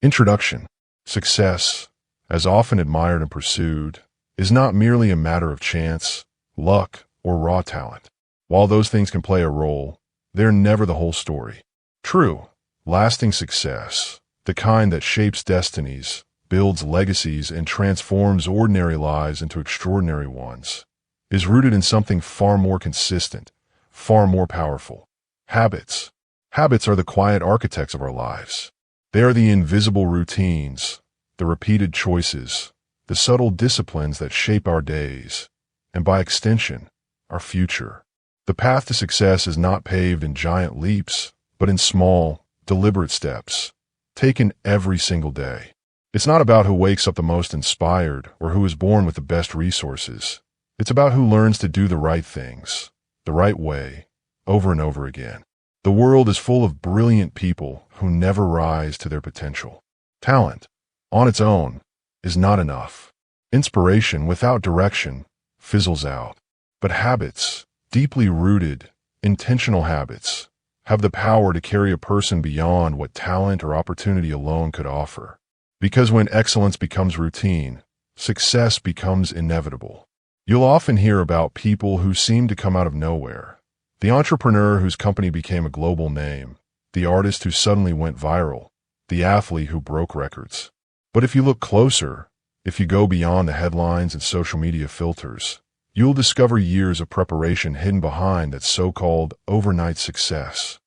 Introduction. Success, as often admired and pursued, is not merely a matter of chance, luck, or raw talent. While those things can play a role, they're never the whole story. True, lasting success, the kind that shapes destinies, builds legacies, and transforms ordinary lives into extraordinary ones, is rooted in something far more consistent, far more powerful. Habits. Habits are the quiet architects of our lives. They are the invisible routines, the repeated choices, the subtle disciplines that shape our days, and by extension, our future. The path to success is not paved in giant leaps, but in small, deliberate steps, taken every single day. It's not about who wakes up the most inspired or who is born with the best resources. It's about who learns to do the right things, the right way, over and over again. The world is full of brilliant people who never rise to their potential. Talent, on its own, is not enough. Inspiration without direction fizzles out. But habits, deeply rooted, intentional habits, have the power to carry a person beyond what talent or opportunity alone could offer. Because when excellence becomes routine, success becomes inevitable. You'll often hear about people who seem to come out of nowhere. The entrepreneur whose company became a global name, the artist who suddenly went viral, the athlete who broke records. But if you look closer, if you go beyond the headlines and social media filters, you'll discover years of preparation hidden behind that so-called overnight success.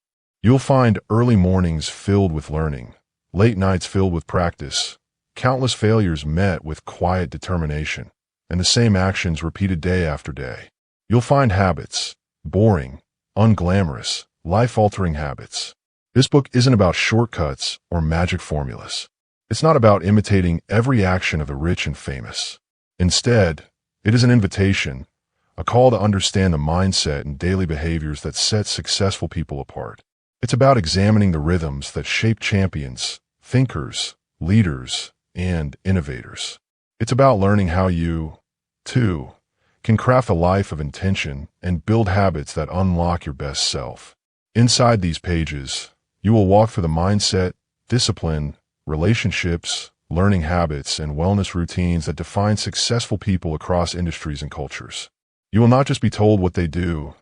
You'll find early mornings filled with learning, late nights filled with practice, countless failures met with quiet determination, and the same actions repeated day after day. You'll find habits, boring, unglamorous, life-altering habits. This book isn't about shortcuts or magic formulas. It's not about imitating every action of the rich and famous. Instead, it is an invitation, a call to understand the mindset and daily behaviors that set successful people apart. It's about examining the rhythms that shape champions, thinkers, leaders, and innovators. It's about learning how you, too, can craft a life of intention and build habits that unlock your best self. Inside these pages, you will walk through the mindset, discipline, relationships, learning habits, and wellness routines that define successful people across industries and cultures. You will not just be told what they do.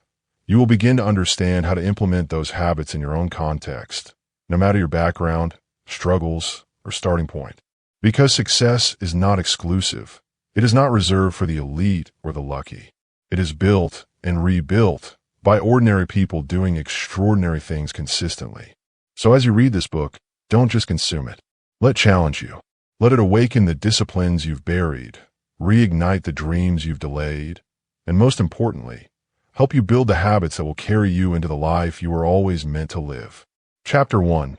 You will begin to understand how to implement those habits in your own context, no matter your background, struggles, or starting point. Because success is not exclusive. It is not reserved for the elite or the lucky. It is built and rebuilt by ordinary people doing extraordinary things consistently. So as you read this book, don't just consume it. Let it challenge you. Let it awaken the disciplines you've buried, reignite the dreams you've delayed, and most importantly, help you build the habits that will carry you into the life you were always meant to live. Chapter 1.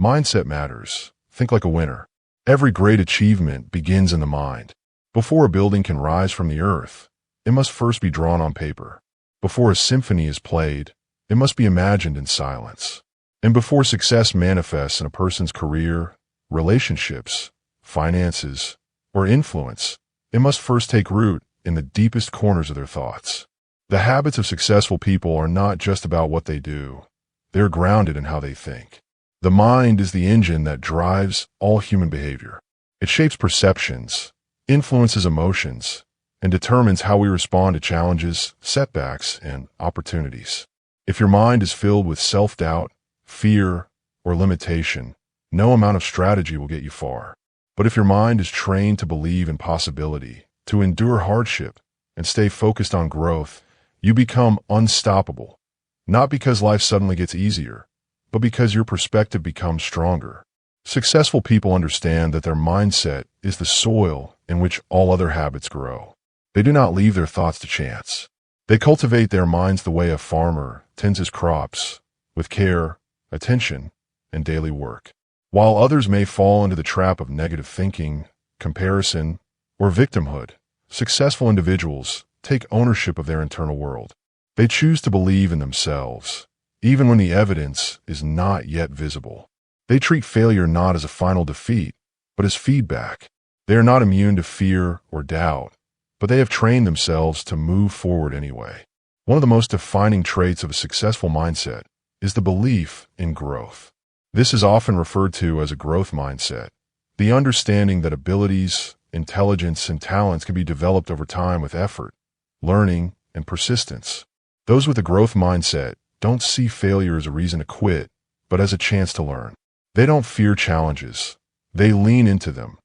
Mindset Matters. Think like a winner. Every great achievement begins in the mind. Before a building can rise from the earth, it must first be drawn on paper. Before a symphony is played, it must be imagined in silence. And before success manifests in a person's career, relationships, finances, or influence, it must first take root in the deepest corners of their thoughts. The habits of successful people are not just about what they do. They're grounded in how they think. The mind is the engine that drives all human behavior. It shapes perceptions, influences emotions, and determines how we respond to challenges, setbacks, and opportunities. If your mind is filled with self-doubt, fear, or limitation, no amount of strategy will get you far. But if your mind is trained to believe in possibility, to endure hardship, and stay focused on growth, you become unstoppable. Not because life suddenly gets easier, but because your perspective becomes stronger. Successful people understand that their mindset is the soil in which all other habits grow. They do not leave their thoughts to chance. They cultivate their minds the way a farmer tends his crops, with care, attention, and daily work. While others may fall into the trap of negative thinking, comparison, or victimhood, successful individuals take ownership of their internal world. They choose to believe in themselves, even when the evidence is not yet visible. They treat failure not as a final defeat, but as feedback. They are not immune to fear or doubt, but they have trained themselves to move forward anyway. One of the most defining traits of a successful mindset is the belief in growth. This is often referred to as a growth mindset, the understanding that abilities, intelligence, and talents can be developed over time with effort, learning, and persistence. Those with a growth mindset don't see failure as a reason to quit, but as a chance to learn. They don't fear challenges. They lean into them,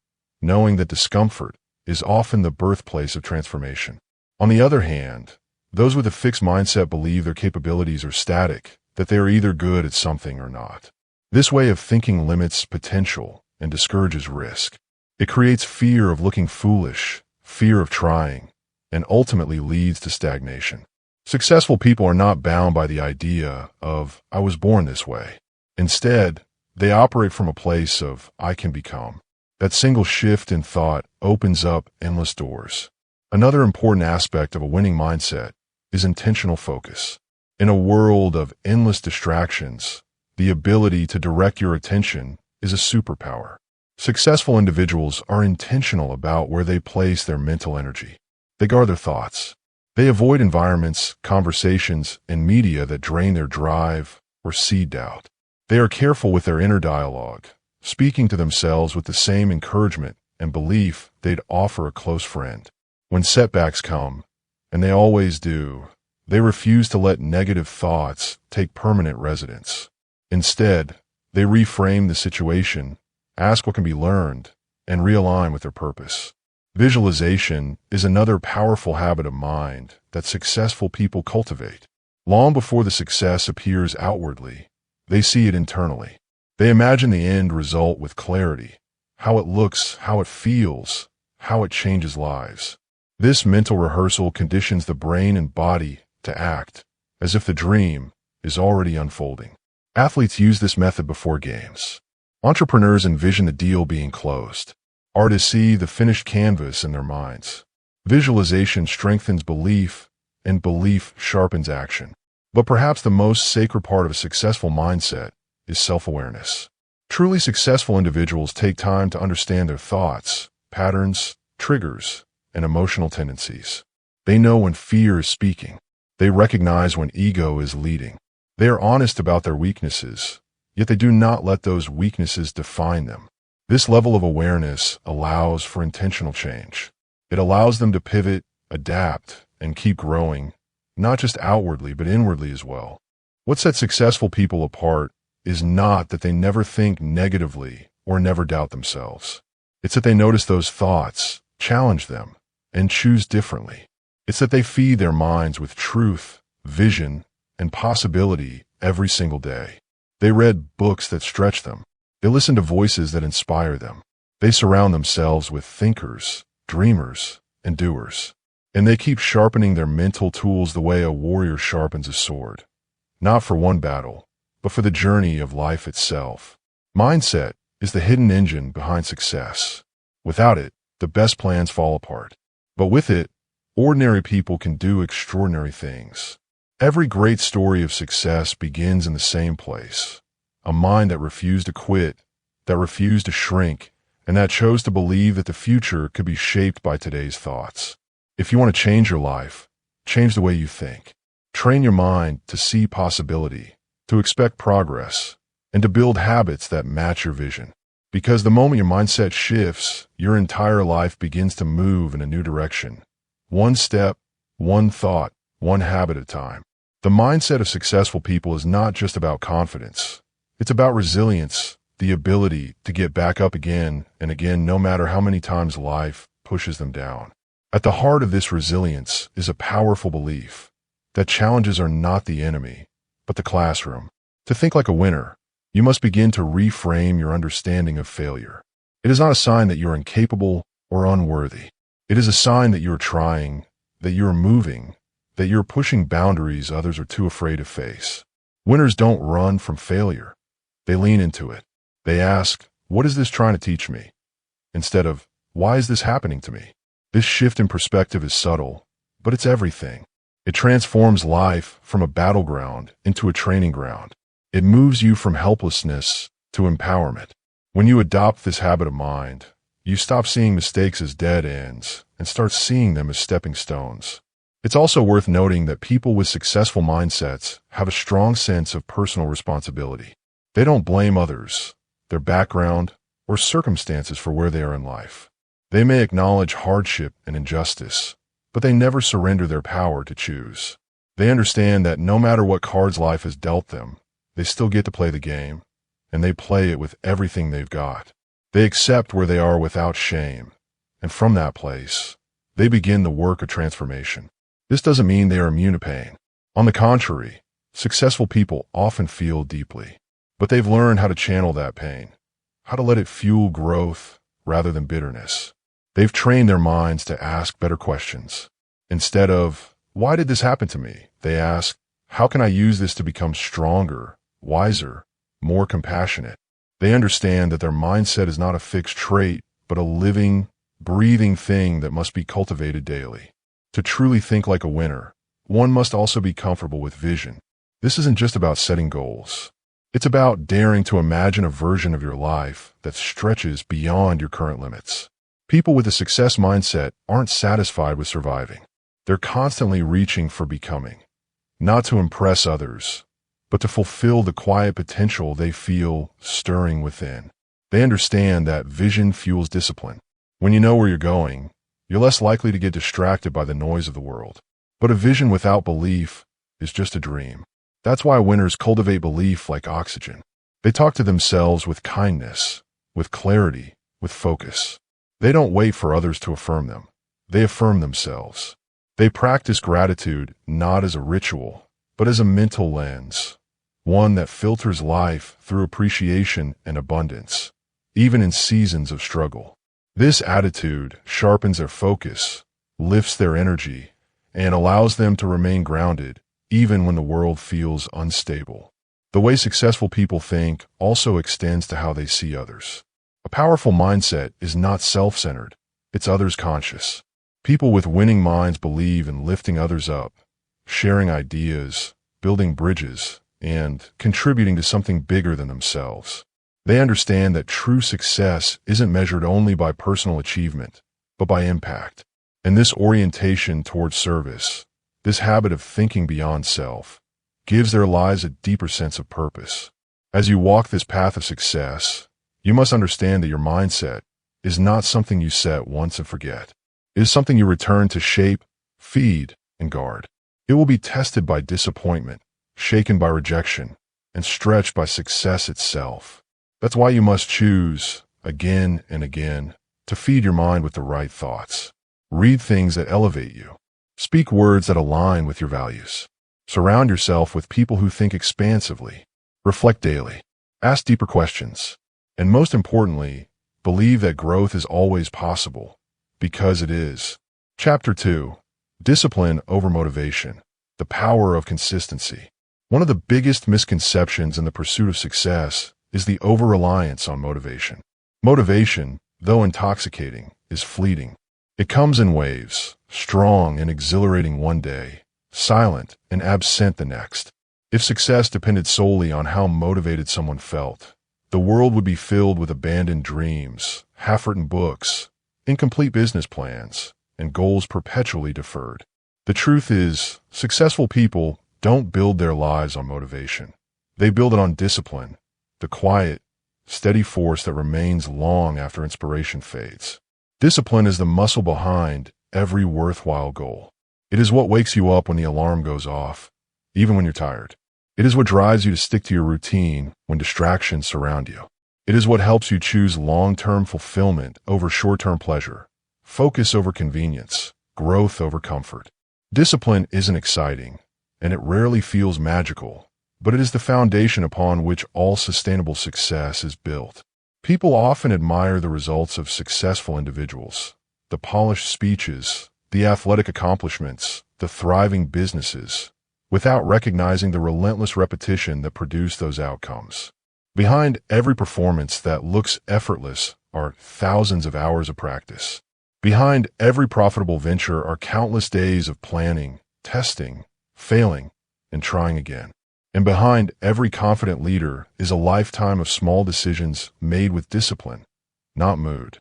knowing that discomfort is often the birthplace of transformation. On the other hand, those with a fixed mindset believe their capabilities are static, that they are either good at something or not. This way of thinking limits potential and discourages risk. It creates fear of looking foolish, fear of trying, and ultimately leads to stagnation. Successful people are not bound by the idea of, "I was born this way." Instead, they operate from a place of, "I can become." That single shift in thought opens up endless doors. Another important aspect of a winning mindset is intentional focus. In a world of endless distractions, the ability to direct your attention is a superpower. Successful individuals are intentional about where they place their mental energy. They guard their thoughts. They avoid environments, conversations, and media that drain their drive or seed doubt. They are careful with their inner dialogue, speaking to themselves with the same encouragement and belief they'd offer a close friend. When setbacks come, and they always do, they refuse to let negative thoughts take permanent residence. Instead, they reframe the situation, ask what can be learned, and realign with their purpose. Visualization is another powerful habit of mind that successful people cultivate. Long before the success appears outwardly, they see it internally. They imagine the end result with clarity, how it looks, how it feels, how it changes lives. This mental rehearsal conditions the brain and body to act as if the dream is already unfolding. Athletes use this method before games. Entrepreneurs envision the deal being closed. Artists see the finished canvas in their minds. Visualization strengthens belief, and belief sharpens action. But perhaps the most sacred part of a successful mindset is self-awareness. Truly successful individuals take time to understand their thoughts, patterns, triggers, and emotional tendencies. They know when fear is speaking. They recognize when ego is leading. They are honest about their weaknesses, yet they do not let those weaknesses define them. This level of awareness allows for intentional change. It allows them to pivot, adapt, and keep growing, not just outwardly, but inwardly as well. What sets successful people apart is not that they never think negatively or never doubt themselves. It's that they notice those thoughts, challenge them, and choose differently. It's that they feed their minds with truth, vision, and possibility every single day. They read books that stretch them. They listen to voices that inspire them. They surround themselves with thinkers, dreamers, and doers. And they keep sharpening their mental tools the way a warrior sharpens a sword. Not for one battle, but for the journey of life itself. Mindset is the hidden engine behind success. Without it, the best plans fall apart. But with it, ordinary people can do extraordinary things. Every great story of success begins in the same place. A mind that refused to quit, that refused to shrink, and that chose to believe that the future could be shaped by today's thoughts. If you want to change your life, change the way you think. Train your mind to see possibility, to expect progress, and to build habits that match your vision. Because the moment your mindset shifts, your entire life begins to move in a new direction. One step, one thought, one habit at a time. The mindset of successful people is not just about confidence. It's about resilience, the ability to get back up again and again no matter how many times life pushes them down. At the heart of this resilience is a powerful belief that challenges are not the enemy, but the classroom. To think like a winner, you must begin to reframe your understanding of failure. It is not a sign that you're incapable or unworthy. It is a sign that you're trying, that you're moving, that you're pushing boundaries others are too afraid to face. Winners don't run from failure. They lean into it. They ask, "What is this trying to teach me?" Instead of, "Why is this happening to me?" This shift in perspective is subtle, but it's everything. It transforms life from a battleground into a training ground. It moves you from helplessness to empowerment. When you adopt this habit of mind, you stop seeing mistakes as dead ends and start seeing them as stepping stones. It's also worth noting that people with successful mindsets have a strong sense of personal responsibility. They don't blame others, their background, or circumstances for where they are in life. They may acknowledge hardship and injustice, but they never surrender their power to choose. They understand that no matter what cards life has dealt them, they still get to play the game, and they play it with everything they've got. They accept where they are without shame, and from that place, they begin the work of transformation. This doesn't mean they are immune to pain. On the contrary, successful people often feel deeply, but they've learned how to channel that pain, how to let it fuel growth rather than bitterness. They've trained their minds to ask better questions. Instead of, "Why did this happen to me?" they ask, "How can I use this to become stronger, wiser, more compassionate?" They understand that their mindset is not a fixed trait, but a living, breathing thing that must be cultivated daily. To truly think like a winner, one must also be comfortable with vision. This isn't just about setting goals. It's about daring to imagine a version of your life that stretches beyond your current limits. People with a success mindset aren't satisfied with surviving. They're constantly reaching for becoming, not to impress others, but to fulfill the quiet potential they feel stirring within. They understand that vision fuels discipline. When you know where you're going, you're less likely to get distracted by the noise of the world. But a vision without belief is just a dream. That's why winners cultivate belief like oxygen. They talk to themselves with kindness, with clarity, with focus. They don't wait for others to affirm them. They affirm themselves. They practice gratitude not as a ritual, but as a mental lens, one that filters life through appreciation and abundance, even in seasons of struggle. This attitude sharpens their focus, lifts their energy, and allows them to remain grounded even when the world feels unstable. The way successful people think also extends to how they see others. A powerful mindset is not self-centered, it's others-conscious. People with winning minds believe in lifting others up, sharing ideas, building bridges, and contributing to something bigger than themselves. They understand that true success isn't measured only by personal achievement, but by impact. And this orientation towards service, this habit of thinking beyond self, gives their lives a deeper sense of purpose. As you walk this path of success, you must understand that your mindset is not something you set once and forget. It is something you return to shape, feed, and guard. It will be tested by disappointment, shaken by rejection, and stretched by success itself. That's why you must choose, again and again, to feed your mind with the right thoughts. Read things that elevate you. Speak words that align with your values. Surround yourself with people who think expansively. Reflect daily. Ask deeper questions. And most importantly, believe that growth is always possible, because it is. Chapter 2. Discipline over motivation. The power of consistency. One of the biggest misconceptions in the pursuit of success is the over-reliance on motivation. Motivation, though intoxicating, is fleeting. It comes in waves, strong and exhilarating one day, silent and absent the next. If success depended solely on how motivated someone felt, the world would be filled with abandoned dreams, half-written books, incomplete business plans, and goals perpetually deferred. The truth is, successful people don't build their lives on motivation. They build it on discipline, the quiet, steady force that remains long after inspiration fades. Discipline is the muscle behind every worthwhile goal. It is what wakes you up when the alarm goes off, even when you're tired. It is what drives you to stick to your routine when distractions surround you. It is what helps you choose long-term fulfillment over short-term pleasure, focus over convenience, growth over comfort. Discipline isn't exciting, and it rarely feels magical, but it is the foundation upon which all sustainable success is built. People often admire the results of successful individuals, the polished speeches, the athletic accomplishments, the thriving businesses, without recognizing the relentless repetition that produced those outcomes. Behind every performance that looks effortless are thousands of hours of practice. Behind every profitable venture are countless days of planning, testing, failing, and trying again. And behind every confident leader is a lifetime of small decisions made with discipline, not mood.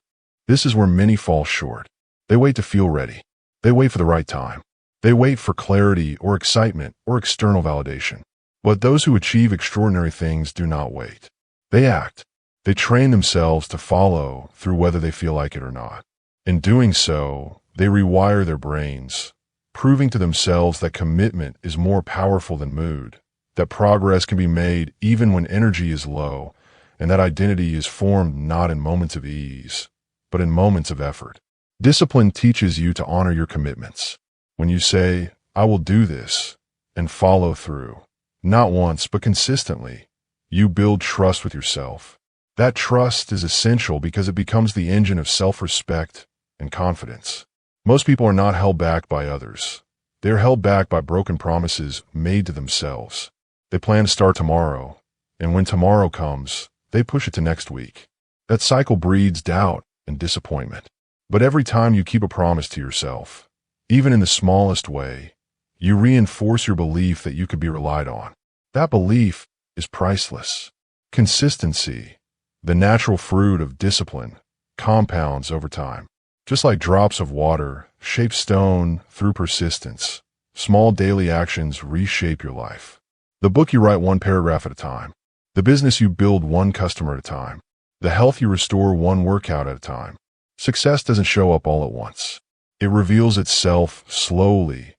This is where many fall short. They wait to feel ready. They wait for the right time. They wait for clarity or excitement or external validation. But those who achieve extraordinary things do not wait. They act. They train themselves to follow through whether they feel like it or not. In doing so, they rewire their brains, proving to themselves that commitment is more powerful than mood, that progress can be made even when energy is low, and that identity is formed not in moments of ease, but in moments of effort. Discipline teaches you to honor your commitments. When you say, "I will do this," and follow through, not once but consistently, you build trust with yourself. That trust is essential because it becomes the engine of self-respect and confidence. Most people are not held back by others. They are held back by broken promises made to themselves. They plan to start tomorrow, and when tomorrow comes, they push it to next week. That cycle breeds doubt and disappointment. But every time you keep a promise to yourself, even in the smallest way, you reinforce your belief that you could be relied on. That belief is priceless. Consistency, the natural fruit of discipline, compounds over time. Just like drops of water shape stone through persistence, small daily actions reshape your life. The book you write one paragraph at a time. The business you build one customer at a time. The health you restore one workout at a time. Success doesn't show up all at once. It reveals itself slowly,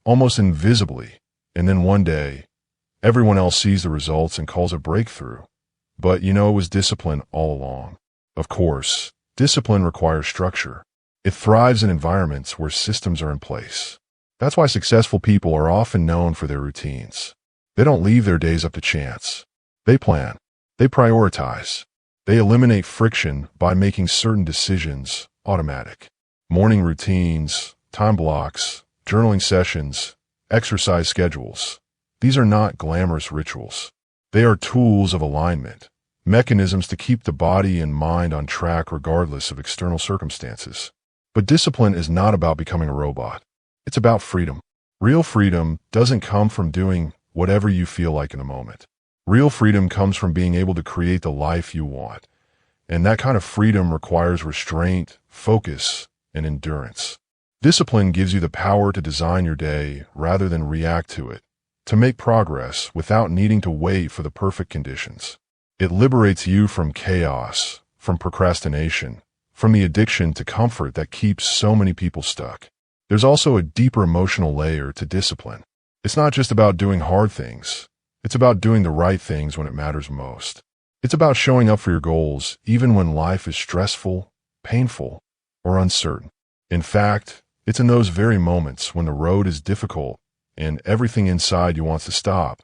almost invisibly, and then one day, everyone else sees the results and calls it breakthrough. But it was discipline all along. Of course, discipline requires structure. It thrives in environments where systems are in place. That's why successful people are often known for their routines. They don't leave their days up to chance. They plan. They prioritize. They eliminate friction by making certain decisions automatic. Morning routines, time blocks, journaling sessions, exercise schedules. These are not glamorous rituals. They are tools of alignment, mechanisms to keep the body and mind on track regardless of external circumstances. But discipline is not about becoming a robot. It's about freedom. Real freedom doesn't come from doing whatever you feel like in the moment. Real freedom comes from being able to create the life you want. And that kind of freedom requires restraint, focus, and endurance. Discipline gives you the power to design your day rather than react to it, to make progress without needing to wait for the perfect conditions. It liberates you from chaos, from procrastination, from the addiction to comfort that keeps so many people stuck. There's also a deeper emotional layer to discipline. It's not just about doing hard things. It's about doing the right things when it matters most. It's about showing up for your goals even when life is stressful, painful, or uncertain. In fact, it's in those very moments when the road is difficult and everything inside you wants to stop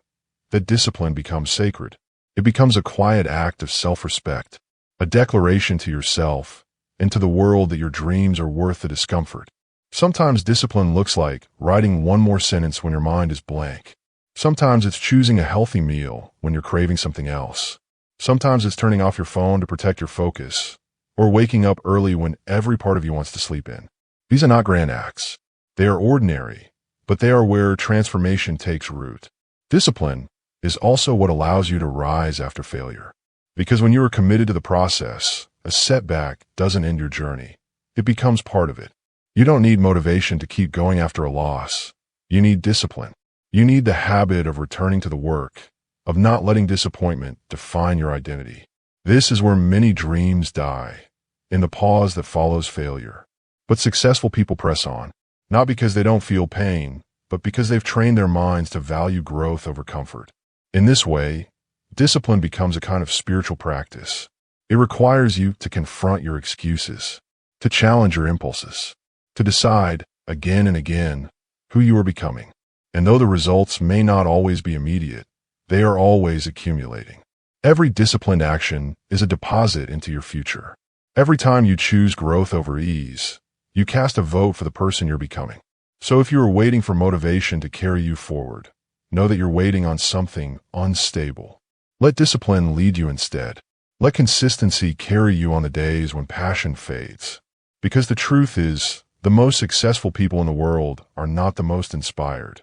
that discipline becomes sacred. It becomes a quiet act of self-respect, a declaration to yourself and to the world that your dreams are worth the discomfort. Sometimes discipline looks like writing one more sentence when your mind is blank. Sometimes it's choosing a healthy meal when you're craving something else. Sometimes it's turning off your phone to protect your focus, or waking up early when every part of you wants to sleep in. These are not grand acts. They are ordinary, but they are where transformation takes root. Discipline is also what allows you to rise after failure. Because when you are committed to the process, a setback doesn't end your journey. It becomes part of it. You don't need motivation to keep going after a loss. You need discipline. You need the habit of returning to the work, of not letting disappointment define your identity. This is where many dreams die, in the pause that follows failure. But successful people press on, not because they don't feel pain, but because they've trained their minds to value growth over comfort. In this way, discipline becomes a kind of spiritual practice. It requires you to confront your excuses, to challenge your impulses, to decide, again and again, who you are becoming. And though the results may not always be immediate, they are always accumulating. Every disciplined action is a deposit into your future. Every time you choose growth over ease, you cast a vote for the person you're becoming. So if you are waiting for motivation to carry you forward, know that you're waiting on something unstable. Let discipline lead you instead. Let consistency carry you on the days when passion fades. Because the truth is, the most successful people in the world are not the most inspired.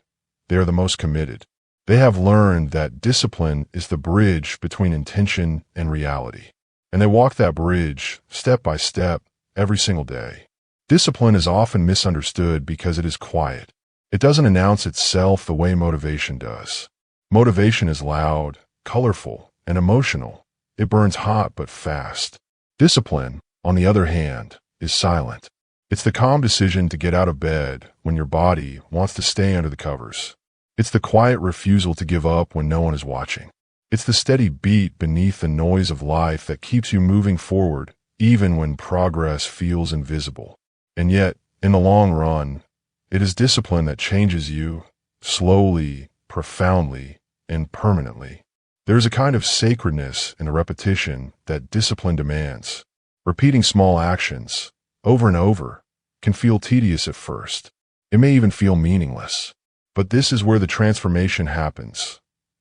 They are the most committed. They have learned that discipline is the bridge between intention and reality. And they walk that bridge step by step every single day. Discipline is often misunderstood because it is quiet. It doesn't announce itself the way motivation does. Motivation is loud, colorful, and emotional. It burns hot but fast. Discipline, on the other hand, is silent. It's the calm decision to get out of bed when your body wants to stay under the covers. It's the quiet refusal to give up when no one is watching. It's the steady beat beneath the noise of life that keeps you moving forward even when progress feels invisible. And yet, in the long run, it is discipline that changes you, slowly, profoundly, and permanently. There is a kind of sacredness in the repetition that discipline demands. Repeating small actions, over and over, can feel tedious at first. It may even feel meaningless. But this is where the transformation happens,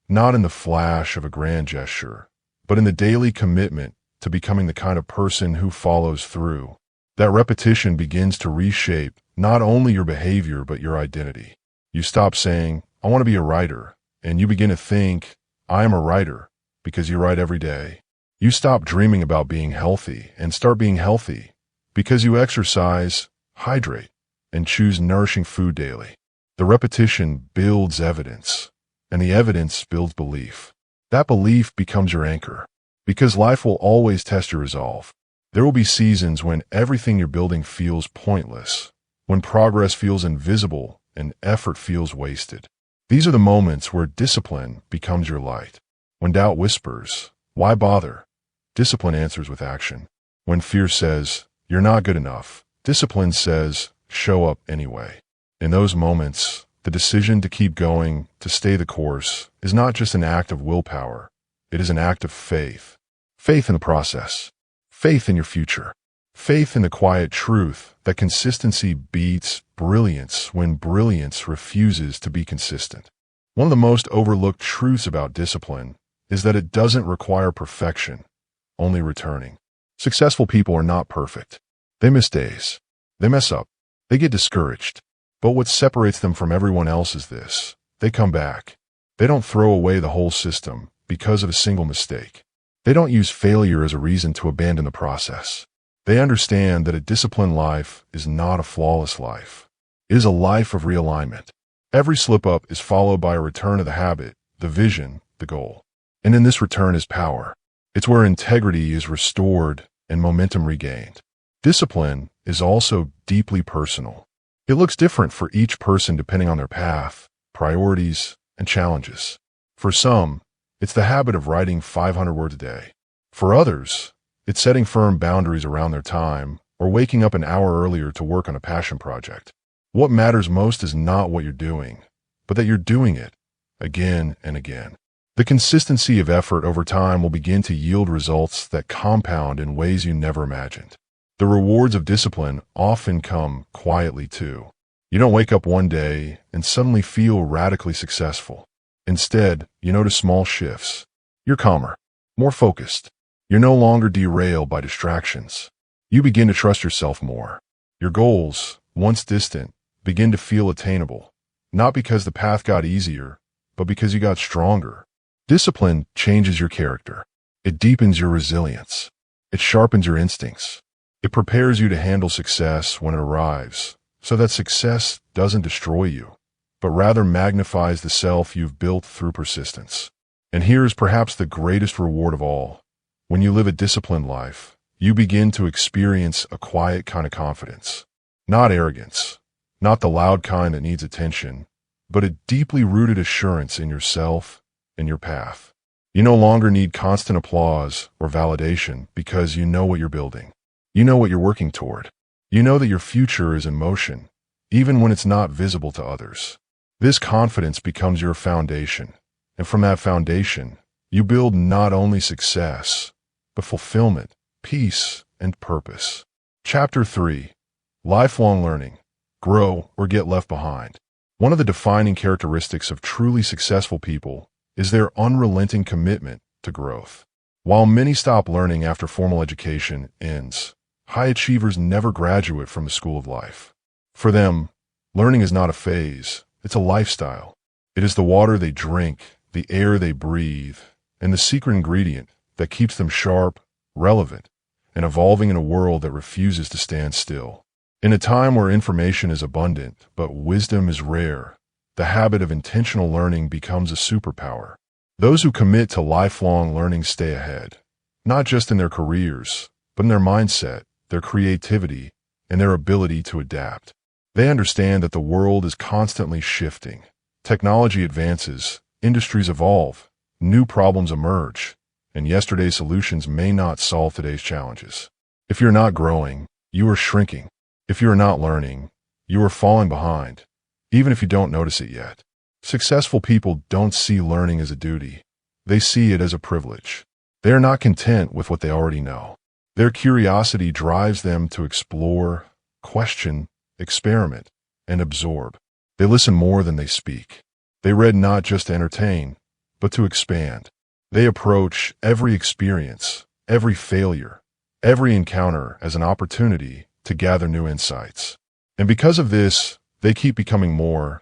not in the flash of a grand gesture, but in the daily commitment to becoming the kind of person who follows through. That repetition begins to reshape not only your behavior but your identity. You stop saying, "I want to be a writer," and you begin to think, "I am a writer," because you write every day. You stop dreaming about being healthy and start being healthy because you exercise, hydrate, and choose nourishing food daily. The repetition builds evidence, and the evidence builds belief. That belief becomes your anchor, because life will always test your resolve. There will be seasons when everything you're building feels pointless, when progress feels invisible and effort feels wasted. These are the moments where discipline becomes your light. When doubt whispers, "Why bother?" discipline answers with action. When fear says, "You're not good enough," discipline says, "Show up anyway." In those moments, the decision to keep going, to stay the course, is not just an act of willpower. It is an act of faith. Faith in the process. Faith in your future. Faith in the quiet truth that consistency beats brilliance when brilliance refuses to be consistent. One of the most overlooked truths about discipline is that it doesn't require perfection, only returning. Successful people are not perfect. They miss days. They mess up. They get discouraged. But what separates them from everyone else is this: they come back. They don't throw away the whole system because of a single mistake. They don't use failure as a reason to abandon the process. They understand that a disciplined life is not a flawless life. It is a life of realignment. Every slip-up is followed by a return of the habit, the vision, the goal. And in this return is power. It's where integrity is restored and momentum regained. Discipline is also deeply personal. It looks different for each person depending on their path, priorities, and challenges. For some, it's the habit of writing 500 words a day. For others, it's setting firm boundaries around their time or waking up an hour earlier to work on a passion project. What matters most is not what you're doing, but that you're doing it again and again. The consistency of effort over time will begin to yield results that compound in ways you never imagined. The rewards of discipline often come quietly too. You don't wake up one day and suddenly feel radically successful. Instead, you notice small shifts. You're calmer, more focused. You're no longer derailed by distractions. You begin to trust yourself more. Your goals, once distant, begin to feel attainable, not because the path got easier, but because you got stronger. Discipline changes your character. It deepens your resilience. It sharpens your instincts. It prepares you to handle success when it arrives, so that success doesn't destroy you, but rather magnifies the self you've built through persistence. And here is perhaps the greatest reward of all. When you live a disciplined life, you begin to experience a quiet kind of confidence. Not arrogance, not the loud kind that needs attention, but a deeply rooted assurance in yourself and your path. You no longer need constant applause or validation because you know what you're building. You know what you're working toward. You know that your future is in motion, even when it's not visible to others. This confidence becomes your foundation, and from that foundation, you build not only success, but fulfillment, peace, and purpose. Chapter 3. Lifelong Learning. Grow or get left behind. One of the defining characteristics of truly successful people is their unrelenting commitment to growth. While many stop learning after formal education ends, high achievers never graduate from the school of life. For them, learning is not a phase, it's a lifestyle. It is the water they drink, the air they breathe, and the secret ingredient that keeps them sharp, relevant, and evolving in a world that refuses to stand still. In a time where information is abundant, but wisdom is rare, the habit of intentional learning becomes a superpower. Those who commit to lifelong learning stay ahead, not just in their careers, but in their mindset, their creativity, and their ability to adapt. They understand that the world is constantly shifting. Technology advances, industries evolve, new problems emerge, and yesterday's solutions may not solve today's challenges. If you're not growing, you are shrinking. If you're not learning, you are falling behind, even if you don't notice it yet. Successful people don't see learning as a duty. They see it as a privilege. They are not content with what they already know. Their curiosity drives them to explore, question, experiment, and absorb. They listen more than they speak. They read not just to entertain, but to expand. They approach every experience, every failure, every encounter as an opportunity to gather new insights. And because of this, they keep becoming more,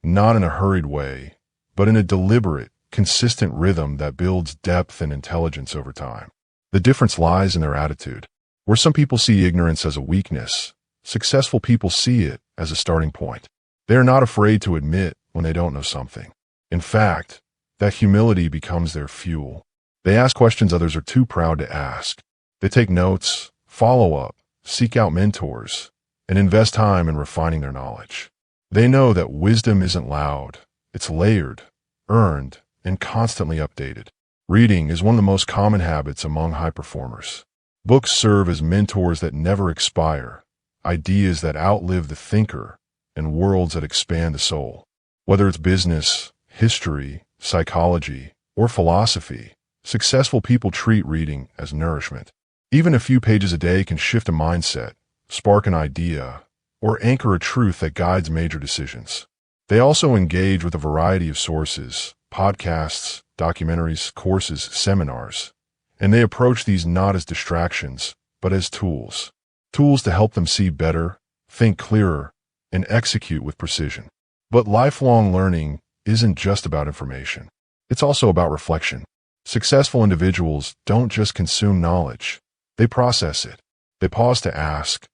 not in a hurried way, but in a deliberate, consistent rhythm that builds depth and intelligence over time. The difference lies in their attitude. Where some people see ignorance as a weakness, successful people see it as a starting point. They are not afraid to admit when they don't know something. In fact, that humility becomes their fuel. They ask questions others are too proud to ask. They take notes, follow up, seek out mentors, and invest time in refining their knowledge. They know that wisdom isn't loud. It's layered, earned, and constantly updated. Reading is one of the most common habits among high performers. Books serve as mentors that never expire, ideas that outlive the thinker, and worlds that expand the soul. Whether it's business, history, psychology, or philosophy, successful people treat reading as nourishment. Even a few pages a day can shift a mindset, spark an idea, or anchor a truth that guides major decisions. They also engage with a variety of sources, podcasts, documentaries, courses, seminars, and they approach these not as distractions, but as tools. Tools to help them see better, think clearer, and execute with precision. But lifelong learning isn't just about information. It's also about reflection. Successful individuals don't just consume knowledge. They process it. They pause to ask,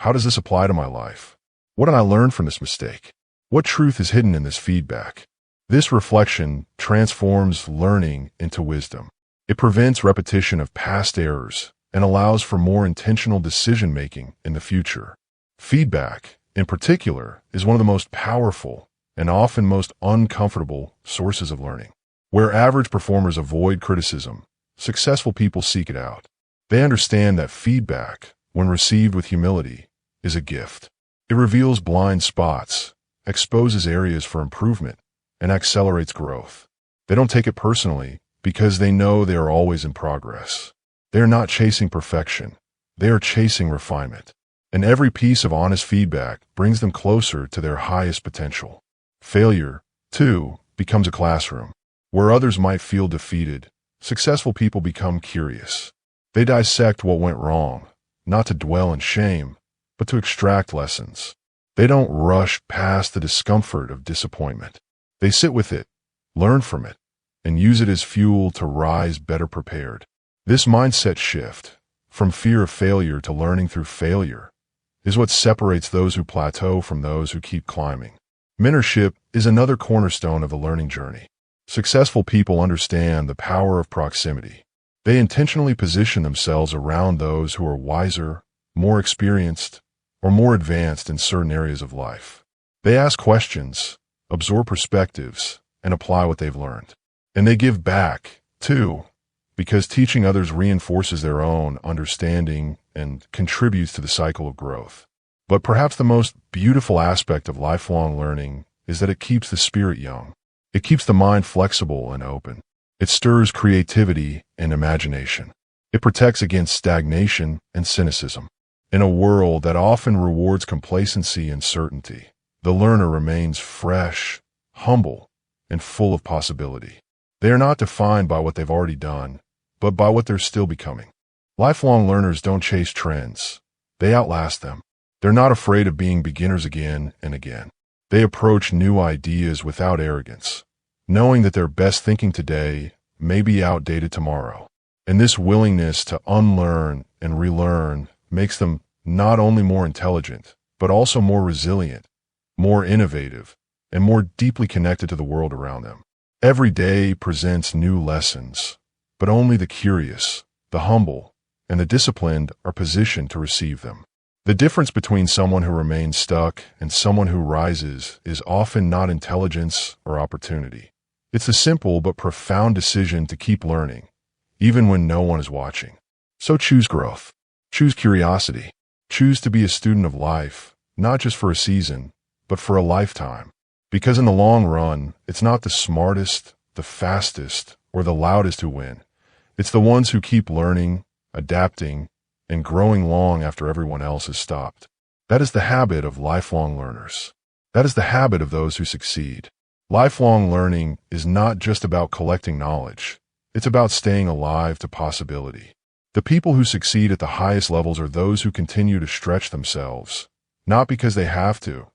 how does this apply to my life? What did I learn from this mistake? What truth is hidden in this feedback? This reflection transforms learning into wisdom. It prevents repetition of past errors and allows for more intentional decision-making in the future. Feedback, in particular, is one of the most powerful and often most uncomfortable sources of learning. Where average performers avoid criticism, successful people seek it out. They understand that feedback, when received with humility, is a gift. It reveals blind spots, exposes areas for improvement, and accelerates growth. They don't take it personally because they know they are always in progress. They are not chasing perfection. They are chasing refinement. And every piece of honest feedback brings them closer to their highest potential. Failure, too, becomes a classroom. Where others might feel defeated, successful people become curious. They dissect what went wrong, not to dwell in shame, but to extract lessons. They don't rush past the discomfort of disappointment. They sit with it, learn from it, and use it as fuel to rise better prepared. This mindset shift, from fear of failure to learning through failure, is what separates those who plateau from those who keep climbing. Mentorship is another cornerstone of the learning journey. Successful people understand the power of proximity. They intentionally position themselves around those who are wiser, more experienced, or more advanced in certain areas of life. They ask questions, absorb perspectives, and apply what they've learned. And they give back, too, because teaching others reinforces their own understanding and contributes to the cycle of growth. But perhaps the most beautiful aspect of lifelong learning is that it keeps the spirit young. It keeps the mind flexible and open. It stirs creativity and imagination. It protects against stagnation and cynicism. In a world that often rewards complacency and certainty, the learner remains fresh, humble, and full of possibility. They are not defined by what they've already done, but by what they're still becoming. Lifelong learners don't chase trends. They outlast them. They're not afraid of being beginners again and again. They approach new ideas without arrogance, knowing that their best thinking today may be outdated tomorrow. And this willingness to unlearn and relearn makes them not only more intelligent, but also more resilient, more innovative, and more deeply connected to the world around them. Every day presents new lessons, but only the curious, the humble, and the disciplined are positioned to receive them. The difference between someone who remains stuck and someone who rises is often not intelligence or opportunity. It's the simple but profound decision to keep learning, even when no one is watching. So choose growth. Choose curiosity. Choose to be a student of life, not just for a season, but for a lifetime. Because in the long run, it's not the smartest, the fastest, or the loudest who win. It's the ones who keep learning, adapting, and growing long after everyone else has stopped. That is the habit of lifelong learners. That is the habit of those who succeed. Lifelong learning is not just about collecting knowledge. It's about staying alive to possibility. The people who succeed at the highest levels are those who continue to stretch themselves, not because they have to,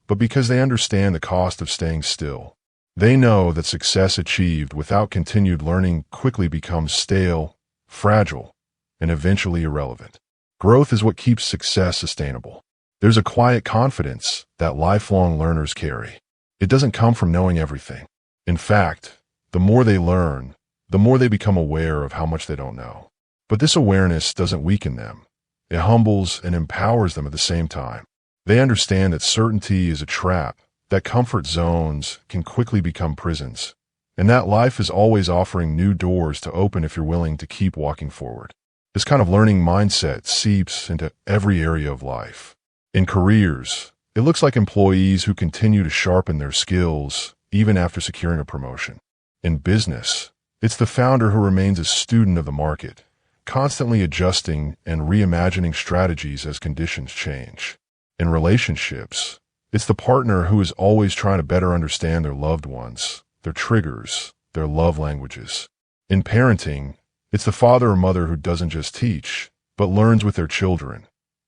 but because they understand the cost of staying still. They know that success achieved without continued learning quickly becomes stale, fragile, and eventually irrelevant. Growth is what keeps success sustainable. There's a quiet confidence that lifelong learners carry. It doesn't come from knowing everything. In fact, the more they learn, the more they become aware of how much they don't know. But this awareness doesn't weaken them. It humbles and empowers them at the same time. They understand that certainty is a trap, that comfort zones can quickly become prisons, and that life is always offering new doors to open if you're willing to keep walking forward. This kind of learning mindset seeps into every area of life. In careers, it looks like employees who continue to sharpen their skills even after securing a promotion. In business, it's the founder who remains a student of the market, constantly adjusting and reimagining strategies as conditions change. In relationships, it's the partner who is always trying to better understand their loved ones, their triggers, their love languages. In parenting, it's the father or mother who doesn't just teach, but learns with their children,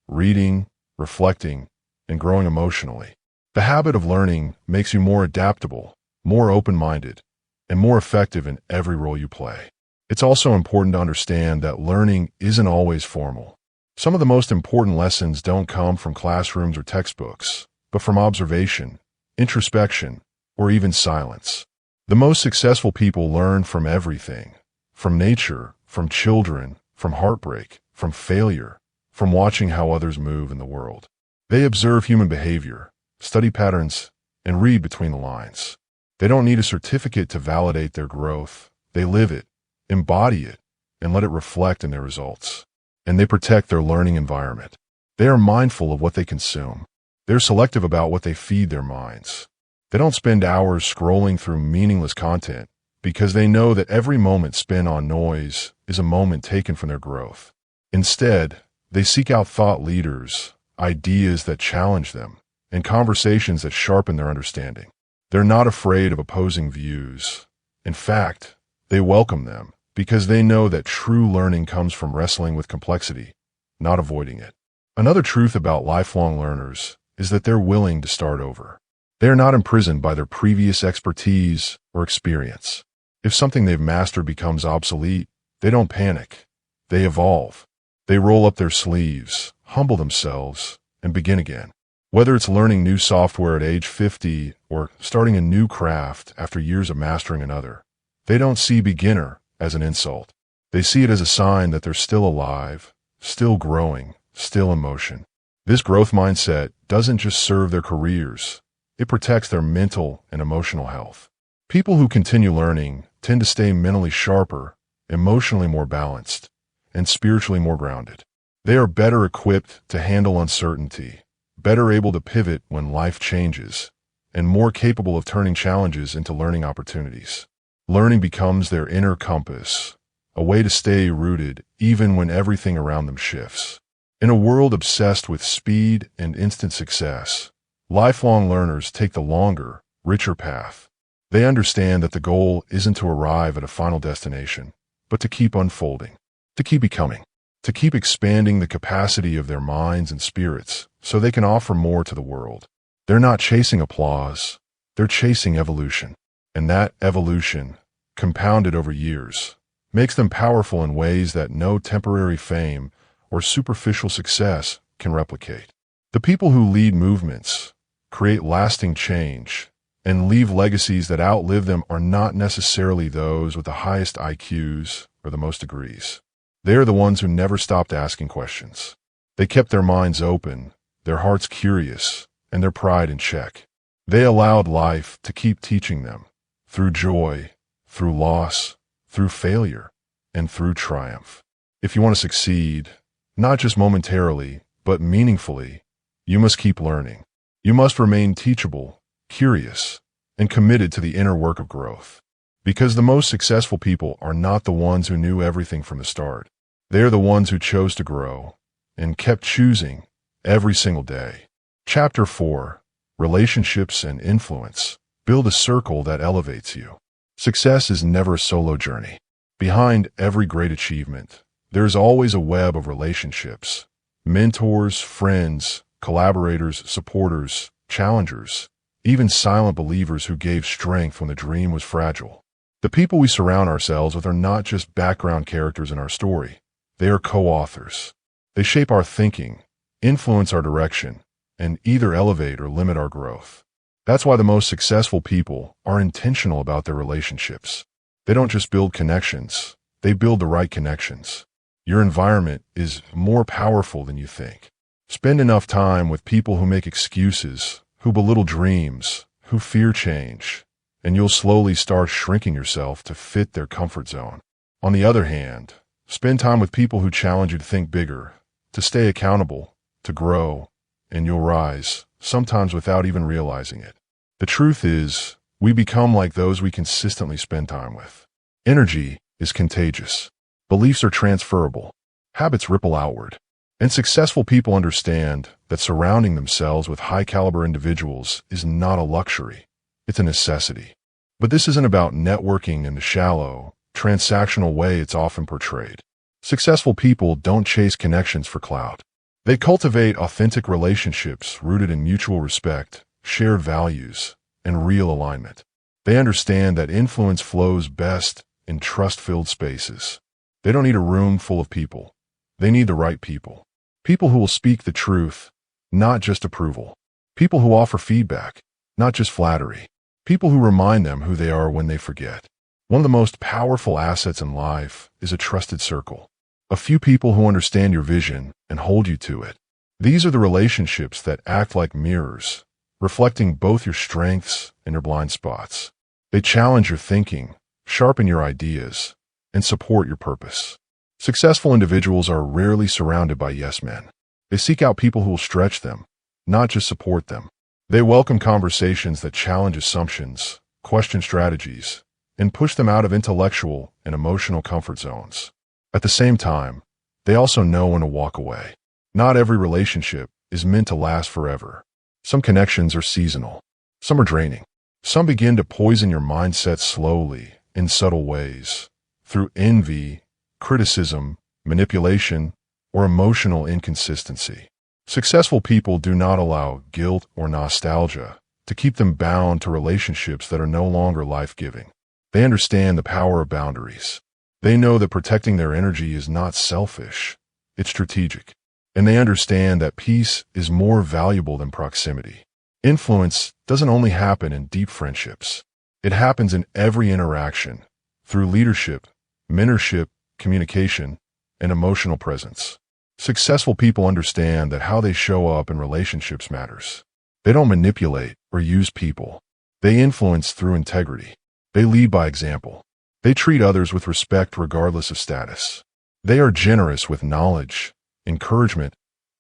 reading, reflecting, and growing emotionally. The habit of learning makes you more adaptable, more open-minded, and more effective in every role you play. It's also important to understand that learning isn't always formal. Some of the most important lessons don't come from classrooms or textbooks, but from observation, introspection, or even silence. The most successful people learn from everything. From nature, from children, from heartbreak, from failure, from watching how others move in the world. They observe human behavior, study patterns, and read between the lines. They don't need a certificate to validate their growth. They live it, embody it, and let it reflect in their results. And they protect their learning environment. They are mindful of what they consume. They're selective about what they feed their minds. They don't spend hours scrolling through meaningless content, because they know that every moment spent on noise is a moment taken from their growth. Instead, they seek out thought leaders, ideas that challenge them, and conversations that sharpen their understanding. They're not afraid of opposing views. In fact, they welcome them because they know that true learning comes from wrestling with complexity, not avoiding it. Another truth about lifelong learners is that they're willing to start over. They are not imprisoned by their previous expertise or experience. If something they've mastered becomes obsolete, they don't panic. They evolve. They roll up their sleeves, humble themselves, and begin again. Whether it's learning new software at age 50 or starting a new craft after years of mastering another, they don't see beginner as an insult. They see it as a sign that they're still alive, still growing, still in motion. This growth mindset doesn't just serve their careers, it protects their mental and emotional health. People who continue learning tend to stay mentally sharper, emotionally more balanced, and spiritually more grounded. They are better equipped to handle uncertainty, better able to pivot when life changes, and more capable of turning challenges into learning opportunities. Learning becomes their inner compass, a way to stay rooted even when everything around them shifts. In a world obsessed with speed and instant success, lifelong learners take the longer, richer path. They understand that the goal isn't to arrive at a final destination, but to keep unfolding, to keep becoming, to keep expanding the capacity of their minds and spirits so they can offer more to the world. They're not chasing applause, they're chasing evolution. And that evolution, compounded over years, makes them powerful in ways that no temporary fame or superficial success can replicate. The people who lead movements, create lasting change, and leave legacies that outlive them are not necessarily those with the highest IQs or the most degrees. They are the ones who never stopped asking questions. They kept their minds open, their hearts curious, and their pride in check. They allowed life to keep teaching them, through joy, through loss, through failure, and through triumph. If you want to succeed, not just momentarily, but meaningfully, you must keep learning. You must remain teachable, curious, and committed to the inner work of growth. Because the most successful people are not the ones who knew everything from the start. They are the ones who chose to grow and kept choosing every single day. Chapter 4: Relationships and Influence. Build a circle that elevates you. Success is never a solo journey. Behind every great achievement, there is always a web of relationships. Mentors, friends, collaborators, supporters, challengers, even silent believers who gave strength when the dream was fragile. The people we surround ourselves with are not just background characters in our story. They are co-authors. They shape our thinking, influence our direction, and either elevate or limit our growth. That's why the most successful people are intentional about their relationships. They don't just build connections, they build the right connections. Your environment is more powerful than you think. Spend enough time with people who make excuses, who belittle dreams, who fear change, and you'll slowly start shrinking yourself to fit their comfort zone. On the other hand, spend time with people who challenge you to think bigger, to stay accountable, to grow, and you'll rise, sometimes without even realizing it. The truth is, we become like those we consistently spend time with. Energy is contagious. Beliefs are transferable. Habits ripple outward. And successful people understand that surrounding themselves with high-caliber individuals is not a luxury. It's a necessity. But this isn't about networking in the shallow, transactional way it's often portrayed. Successful people don't chase connections for clout. They cultivate authentic relationships rooted in mutual respect, shared values, and real alignment. They understand that influence flows best in trust-filled spaces. They don't need a room full of people. They need the right people. People who will speak the truth, not just approval. People who offer feedback, not just flattery. People who remind them who they are when they forget. One of the most powerful assets in life is a trusted circle. A few people who understand your vision and hold you to it. These are the relationships that act like mirrors, reflecting both your strengths and your blind spots. They challenge your thinking, sharpen your ideas, and support your purpose. Successful individuals are rarely surrounded by yes men. They seek out people who will stretch them, not just support them. They welcome conversations that challenge assumptions, question strategies, and push them out of intellectual and emotional comfort zones. At the same time, they also know when to walk away. Not every relationship is meant to last forever. Some connections are seasonal. Some are draining. Some begin to poison your mindset slowly, in subtle ways, through envy, criticism, manipulation, or emotional inconsistency. Successful people do not allow guilt or nostalgia to keep them bound to relationships that are no longer life-giving. They understand the power of boundaries. They know that protecting their energy is not selfish, it's strategic. And they understand that peace is more valuable than proximity. Influence doesn't only happen in deep friendships. It happens in every interaction, through leadership, mentorship, communication, and emotional presence. Successful people understand that how they show up in relationships matters. They don't manipulate or use people. They influence through integrity. They lead by example. They treat others with respect regardless of status. They are generous with knowledge, encouragement,